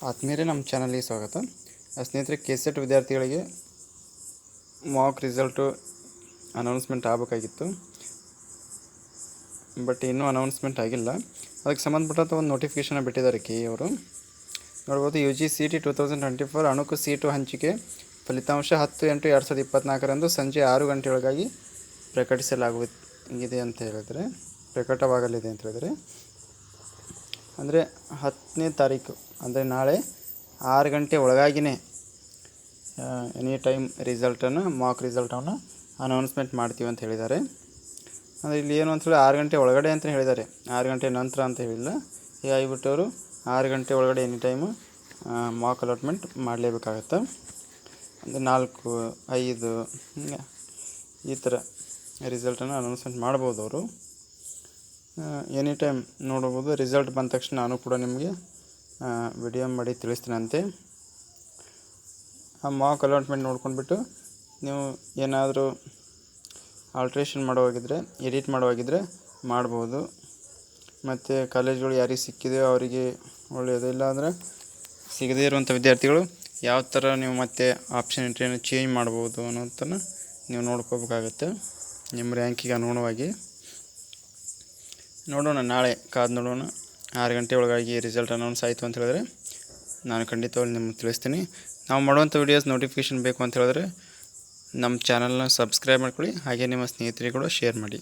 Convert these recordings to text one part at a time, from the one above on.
ಆತ್ಮೀಯರೇ, ನಮ್ಮ ಚಾನಲ್ಗೆ ಸ್ವಾಗತ. ಸ್ನೇಹಿತರೆ, ಕೆಸೆಟ್ ವಿದ್ಯಾರ್ಥಿಗಳಿಗೆ ಮಾಕ್ ರಿಸಲ್ಟು ಅನೌನ್ಸ್ಮೆಂಟ್ ಆಗಬೇಕಾಗಿತ್ತು, ಬಟ್ ಇನ್ನೂ ಅನೌನ್ಸ್ಮೆಂಟ್ ಆಗಿಲ್ಲ. ಅದಕ್ಕೆ ಸಂಬಂಧಪಟ್ಟಂಥ ಒಂದು ನೋಟಿಫಿಕೇಷನ್ ಬಿಟ್ಟಿದ್ದಾರೆ ಕೆ ಅವರು. ನೋಡ್ಬೋದು, UGCET 2024 ಅಣುಕು ಸೀಟು ಹಂಚಿಕೆ ಫಲಿತಾಂಶ 10/8/2024 ಸಂಜೆ 6 ಗಂಟೆಯೊಳಗಾಗಿ ಪ್ರಕಟಿಸಲಾಗಿದೆ ಅಂತ ಹೇಳಿದರೆ, ಪ್ರಕಟವಾಗಲಿದೆ ಅಂತ ಹೇಳಿದರೆ, ಅಂದರೆ 10ನೇ ತಾರೀಕು ಅಂದರೆ ನಾಳೆ 6 ಗಂಟೆ ಒಳಗಾಗಿಯೇ ಎನಿ ಟೈಮ್ ರಿಸಲ್ಟನ್ನು ಮಾಕ್ ರಿಸಲ್ಟನ್ನು ಅನೌನ್ಸ್ಮೆಂಟ್ ಮಾಡ್ತೀವಿ ಅಂತ ಹೇಳಿದ್ದಾರೆ. ಅಂದರೆ ಇಲ್ಲಿ ಏನು ಅಂತೇಳಿ 6 ಗಂಟೆ ಒಳಗಡೆ ಅಂತ ಹೇಳಿದ್ದಾರೆ, 6 ಗಂಟೆ ನಂತರ ಅಂತ ಹೇಳಿಲ್ಲ. ಹೀಗಾಗಿಬಿಟ್ಟು ಅವರು 6 ಗಂಟೆ ಒಳಗಡೆ ಎನಿ ಟೈಮು ಮಾಕ್ ಅಲಾಟ್ಮೆಂಟ್ ಮಾಡಲೇಬೇಕಾಗತ್ತೆ. ಅಂದರೆ 4, 5 ಹಿಂಗೆ ಈ ಥರ ರಿಸಲ್ಟನ್ನು ಅನೌನ್ಸ್ಮೆಂಟ್ ಮಾಡ್ಬೋದು ಅವರು. ಎನಿ ಟೈಮ್ ನೋಡ್ಬೋದು. ರಿಸಲ್ಟ್ ಬಂದ ತಕ್ಷಣ ನಾನು ಕೂಡ ನಿಮಗೆ ವಿಡಿಯೋ ಮಾಡಿ ತಿಳಿಸ್ತೀನಂತೆ. ಆ ಮಾಕ್ ಅಲಾಟ್ಮೆಂಟ್ ನೋಡ್ಕೊಂಡ್ಬಿಟ್ಟು ನೀವು ಏನಾದರೂ ಆಲ್ಟ್ರೇಷನ್ ಮಾಡೋವಾಗಿದ್ದರೆ, ಎಡಿಟ್ ಮಾಡೋವಾಗಿದ್ದರೆ ಮಾಡ್ಬೋದು. ಮತ್ತು ಕಾಲೇಜ್ಗಳು ಯಾರಿಗೆ ಸಿಕ್ಕಿದೆಯೋ ಅವರಿಗೆ ಒಳ್ಳೆಯದು. ಇಲ್ಲ ಅಂದರೆ ಸಿಗದೇ ಇರುವಂಥ ವಿದ್ಯಾರ್ಥಿಗಳು ಯಾವ ಥರ ನೀವು ಮತ್ತೆ ಆಪ್ಷನ್ ಎಂಟ್ರಿಯನ್ನು ಚೇಂಜ್ ಮಾಡ್ಬೋದು ಅನ್ನೋದನ್ನು ನೀವು ನೋಡ್ಕೋಬೇಕಾಗತ್ತೆ ನಿಮ್ಮ ರ್ಯಾಂಕಿಗೆ ಅನುಗುಣವಾಗಿ. ನೋಡೋಣ, ನಾಳೆ ಕಾದು ನೋಡೋಣ. 6 ಗಂಟೆ ಒಳಗಾಗಿ ರಿಸಲ್ಟ್ ಅನೌನ್ಸ್ ಆಯಿತು ಅಂತ ಹೇಳಿದ್ರೆ ನಾನು ಖಂಡಿತವಾಗಿ ನಿಮಗೆ ತಿಳಿಸ್ತೀನಿ. ನಾವು ಮಾಡುವಂಥ ವೀಡಿಯೋಸ್ ನೋಟಿಫಿಕೇಷನ್ ಬೇಕು ಅಂತ ಹೇಳಿದ್ರೆ ನಮ್ಮ ಚಾನಲ್ನ ಸಬ್ಸ್ಕ್ರೈಬ್ ಮಾಡ್ಕೊಳ್ಳಿ, ಹಾಗೆ ನಿಮ್ಮ ಸ್ನೇಹಿತರಿಗೆ ಕೂಡ ಶೇರ್ ಮಾಡಿ.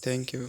Thank you.